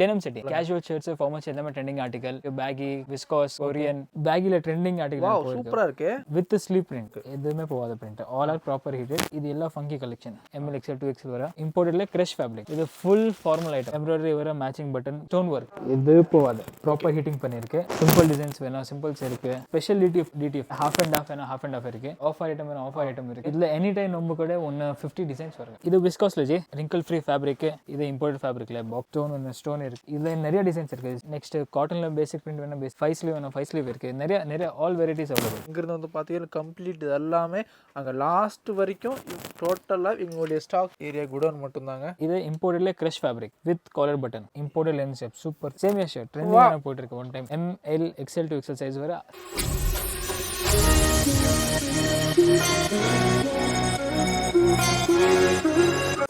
Denim City. Casual shirts, formal shirts, எல்லாமே trending article. Baggy, viscose, Korean. Baggy ல trending article wow சூப்பரா இருக்கு. With the sleeve print. எதுவுமே போகாத print. All are proper heated. இது எல்லாம் funky collection. ML, XL, 2XL வர. Imported ல crush fabric. இது full formal item. Embroidery வர matching button, stone work. இது போகாத. Proper heating பண்ணிருக்கு. Simple designs வேணும், simples இருக்கு. Special DTF. Half and half வேணும், half and half இருக்கு. Offer item வேணும், offer item இருக்கு. இதுல any time நம்ம கூட 50 designs வரும். இது viscose ல ஜி. Wrinkle free fabric. இது imported fabric ல box stone and stone இருக்கு. இதுல நிறைய டிசைன்ஸ் இருக்கு. நெக்ஸ்ட் காட்டன்ல பேசிக் பிரிண்ட் வேணும், 5 ஸ்லீவ் வேணும், 5 ஸ்லீவ் இருக்கு. நிறைய ஆல் வெரைட்டிஸ் அவைலபிள். இங்க இருந்து வந்து பாத்தீங்கன்னா கம்ப்ளீட் எல்லாமே அங்க லாஸ்ட் வரைக்கும் டோட்டலா எங்களுடைய ஸ்டாக் ஏரியா குடோன் மட்டும் தாங்க. இது இம்போர்ட்டட்ல crush fabric with collar button, imported lens shape, super சேமியா ஷர்ட் ட்ரெண்டிங்கா போயிட்டு இருக்கு. One time ML, XL to XL size வர.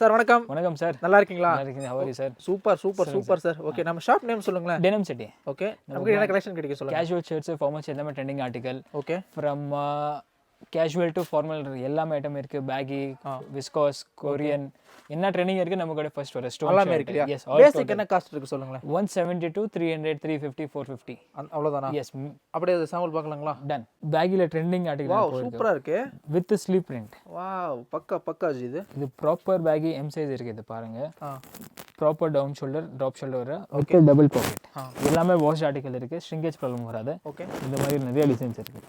சார் வணக்கம். வணக்கம் சார். நல்லா இருக்கீங்களா? நல்லா இருக்கீங்க. How are you sir? Super sir. Okay, நம்ம ஷாப் நேம் சொல்லுங்களேன். Denim City. ஓகே, நமக்கு என்ன கலெக்ஷன் கிடைக்கும் சொல்லுங்க. Casual shirts, formal shirts எல்லாமே trending article. Okay, from casual to formal எல்லாமே ஐட்டம் இருக்கு. பேகி, விஸ்காஸ், கொரியன் என்ன ட்ரெண்டிங் இருக்கு நம்ம கூட ஃபர்ஸ்ட் வர ஸ்டோன் எல்லாமே இருக்கு. எஸ், பேசிக் என்ன காஸ்ட் இருக்கு சொல்லுங்களேன். 172, 300, 350, 450. அவ்வளவுதானா? எஸ். அப்படியே அது சாம்பிள் பார்க்கலாங்களா? டன். பேகில ட்ரெண்டிங் ஆர்டிகல் வாவ் சூப்பரா இருக்கு. With sleeve print. வாவ் பக்கா ஜி. இது ப்ராப்பர் பேகி எம் சைஸ் இருக்கு. இது பாருங்க. Proper down shoulder, drop shoulder வர. Okay, double pocket. எல்லாமே வாஷ் ஆர்டிகல் இருக்கு. ஷ்ரிங்கேஜ் ப்ராப்ளம் வராது. ஓகே, இந்த மாதிரி நிறைய டிசைன்ஸ் இருக்கு.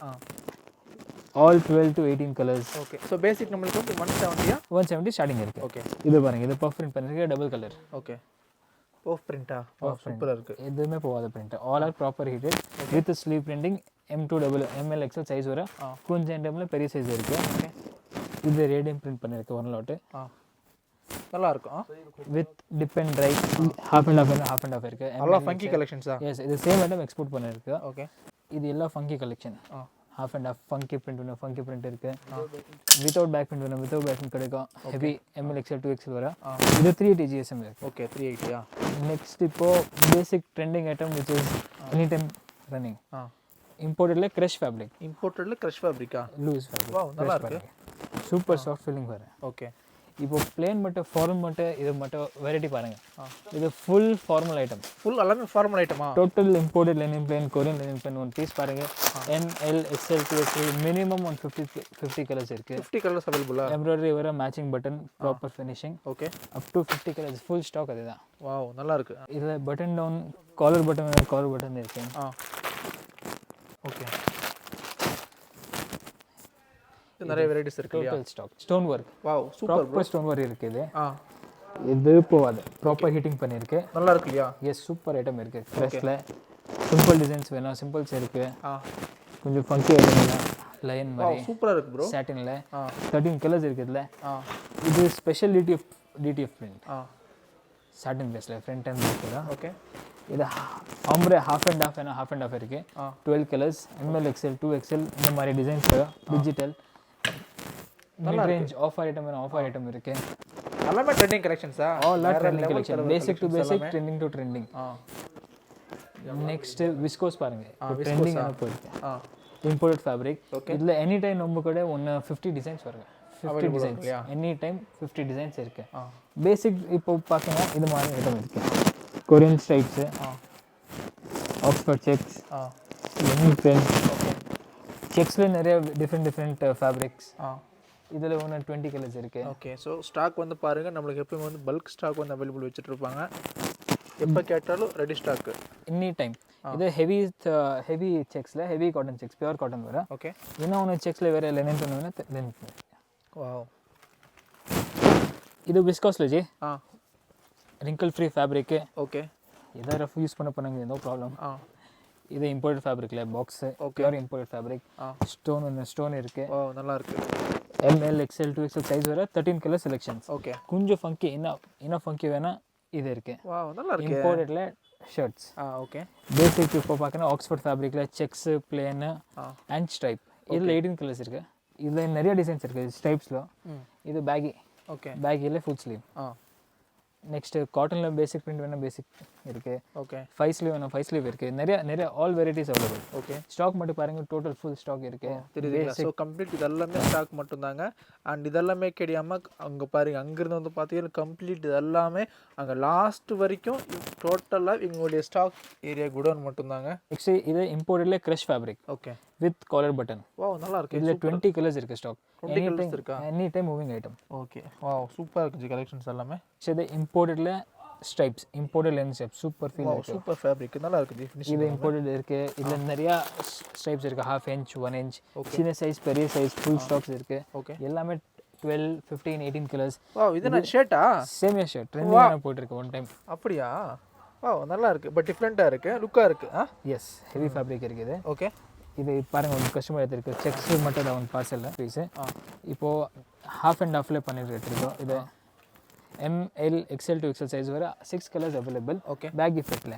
All 12 to 18 colors. Okay, so basic நம்மளுக்கு 170 170 ஸ்டார்டிங் இருக்கு. ஓகே, இது பாருங்க. இது பஃப் பிரிண்ட் பண்ணிருக்கு, டபுள் கலர். ஓகே, பஃப் பிரிண்டா சூப்பரா இருக்கு. எதுவுமே போகாத print. All are proper heated with sleeve printing. M2 double ML XL size வர. கொஞ்சம் டைம்ல பெரிய சைஸ் இருக்கு. ஓகே, இது ரேடியம் பிரிண்ட் பண்ணிருக்கு. ஒன் லாட் நல்லா இருக்கும். With dip and dry, half and off இருக்கு. நல்லா ஃபங்கி கலெக்ஷன்ஸா? எஸ், இது சேம் ஐட்டம் எக்ஸ்போர்ட் பண்ணிருக்கு. ஓகே, இது எல்லாம் funky collection. half and half funky print வேணும், funky print இருக்கு. வித்அவுட் பேக் பிரிண்ட் வேணும், வித்அவுட் பேக் பிரிண்ட் கிடைக்கும். ஹெவி ML XL 2XL வர. இது 380 GSM இருக்கு. ஓகே, 380. நெக்ஸ்ட் இப்போ basic trending item which is any time running. இம்போர்ட்டட்ல கிரஷ் ஃபேப்ரிக். இம்போர்ட்டட்ல கிரஷ் ஃபேப்ரிக்கா? Loose fabric. வாவ் நல்லா இருக்கு. சூப்பர் சாஃப்ட் ஃபீலிங் வர. ஓகே, இப்போ பிளேன் மட்டும் ஃபார்மல் மட்டும் இது மட்டும் வெரைட்டி பாருங்க. இது ஃபுல் ஃபார்மல் ஐட்டம். ஃபுல் எல்லாமே ஃபார்மல் ஐட்டமா? Total imported linen plain, Korean linen plain. One piece பாருங்க. ML XL 2XL minimum 50 colours இருக்கு. 50 கலர்ஸ் அவைலபிளா? எம்ப்ராய்டரி வர, matching button, proper finishing. Okay, up to 50 colours full stock. அதுதான். Wow நல்லா இருக்கு. இதுல பட்டன் டவுன், காலர் பட்டன் இருக்கு. Okay, நிறைய வெரைட்டிஸ் இருக்கு. Total stock. Stone work. Wow super bro. Stone work இருக்கு. இது போகாது. ப்ராப்பர் ஹீட்டிங் பண்ணிருக்கு. நல்லா இருக்கு இல்லையா? எஸ், சூப்பர் ஐட்டம் இருக்கு. ஃப்ரெஷ்ல சிம்பிள் டிசைன்ஸ் வேணும், சிம்பிள்ஸ் இருக்கு. கொஞ்சம் ஃபங்கி ஐட்டம் லைன் மாதிரி சூப்பரா இருக்கு ப்ரோ. சாட்டின்ல 13 கலர்ஸ் இருக்கு இதுல. இது ஸ்பெஷல் DTF பிரிண்ட். சாட்டின் பேஸ்ல ஃப்ரண்ட் அண்ட் பேக் தான். ஓகே, இது ஆம்ப்ரே half and half இருக்கு. 12 கலர்ஸ், ML XL 2XL இந்த மாதிரி designs digital. Mid range offer item இருக்கு. எல்லாமே ட்ரெண்டிங் கலெக்ஷன்ஸா? All are trending collection. Basic to basic, trending to trending. Next viscose பாருங்க. Trending ஆன போயிருக்கு. Imported fabric. இதுல எனி டைம் நம்ம கூட 50 டிசைன்ஸ் வருங்க. 50 டிசைன்ஸ் எனி டைம் 50 டிசைன்ஸ் இருக்கு. பேசிக் இப்போ பாத்தீங்கன்னா இது மாதிரி ஐட்டம் இருக்கு. Korean stripes, Oxford checks, linen print. செக்ஸ்ல நிறைய டிஃபரெண்ட் ஃபேப்ரிக்ஸ். இதுல 20 கலர்ஸ் இருக்கு. ஓகே, சோ ஸ்டாக் வந்து பாருங்க. நமக்கு எப்பவும் வந்து பல்க் ஸ்டாக் வந்து அவைலபிள் வச்சிட்டு இருப்பாங்க. எப்ப கேட்டாலும் ரெடி ஸ்டாக் எனி டைம். இது ஹெவி செக்ஸ்ல, heavy cotton checks, pure cotton வர. ஓகே, இன்னொரு செக்ஸ்ல வேற லெனின் பண்ணுவேன்னா லெனின். வாவ். இது விஸ்காஸ்ல ஜி. wrinkle free fabric. ஓகே, இத ரஃப் யூஸ் பண்ணாங்க, நோ ப்ராப்ளம். இது இம்போர்ட்டட் ஃபேப்ரிக்ல box. Pure imported fabric. Stone இருக்கு. வாவ் நல்லா இருக்கு. ML XL 2XL சைஸ் வர. 13 கலர் செலக்ஷன்ஸ். ஓகே, கொஞ்சம் ஃபங்கி என்ன ஃபங்கி வேணா இது இருக்கு. வாவ் நல்லா இருக்கு. இம்போர்ட்டட்ல ஷர்ட்ஸ். ஓகே, பேசிக் இப்போ பார்க்கணும் ஆக்ஸ்ஃபோர்ட் ஃபேப்ரிக்ல செக்ஸ், பிளேன் அண்ட் ஸ்ட்ரைப். இதுல 18 கலர்ஸ் இருக்கு. இதுல நிறைய டிசைன்ஸ் இருக்கு ஸ்ட்ரைப்ஸ்ல. இது பேகி. ஓகே, பேகில ஃபுல் ஸ்லீவ். நெக்ஸ்ட் காட்டன்ல பேசிக் பிரிண்ட் வேணா பேசிக் இருக்கு. ஓகே. 5 ஸ்லீவ் வேணா 5 ஸ்லீவ் இருக்கு. நிறைய all varieties available. Okay. Stock மட்டும் பாருங்க, டோட்டல் ஃபுல் ஸ்டாக் இருக்கு. தெரியுதுங்களா? ஸோ கம்ப்ளீட் இதெல்லாமே ஸ்டாக் மட்டும்தாங்க. அண்ட் இதெல்லாமே கிடையாமல் அங்கே பாருங்க, அங்கேருந்து வந்து பார்த்தீங்கன்னா கம்ப்ளீட் இதெல்லாமே அங்கே லாஸ்ட் வரைக்கும் டோட்டலாக எங்களுடைய ஸ்டாக் ஏரியா குடோன் மட்டும்தாங்க. நெக்ஸ்ட் இது இம்போர்ட்டட்ல crush fabric. Okay. With collar button. Wow, நல்லா இருக்கு. இதுல 20 கலர்ஸ் இருக்கு ஸ்டாக். 20 கலர்ஸ் இருக்கா? Any time moving item. Okay. Wow, சூப்பராக இருக்குது கலெக்ஷன்ஸ் எல்லாமே. இது இம்போர்ட்டட்ல ஸ்ட்ரைப்ஸ், imported line stripes, super feel இருக்கு. சூப்பர் ஃபேப்ரிக், நல்லா இருக்குது ஃபினிஷிங். இது இம்போர்ட்டட் இருக்கு. இதுல நிறைய ஸ்ட்ரைப்ஸ் இருக்கு. 1/2 inch, 1 inch, சின்ன சைஸ், பெரிய சைஸ், ஃபுல் ஸ்டாக்ஸ் இருக்கு. ஓகே. எல்லாமே 12, 15, 18 கலர்ஸ். வா, இது என்ன ஷர்ட்டா? சேமியா ஷர்ட் ட்ரெண்டிங்கான போயிட்டு இருக்கு ஒன் டைம். அப்படியா? வா, நல்லா இருக்கு. பட் டிஃப்ரெண்ட்டாக இருக்கு, லுக்காக இருக்கு. எஸ், ஹெவி ஃபேப்ரிக் இருக்குது. ஓகே. இது பாருங்க, ஒரு கஸ்டமர் எடுத்திருக்கு. செக்ஸ் மட்டும் தான் ஒன் பார்சலில் பீஸு. இப்போ ஹாஃப் அண்ட் ஹாஃப்ல பண்ணிட்டு எடுத்துருக்கோம். இது ML, XL to XL size வர 6 கலர்ஸ் அவைலபிள். ஓகே. பேகி ஃபிட்ல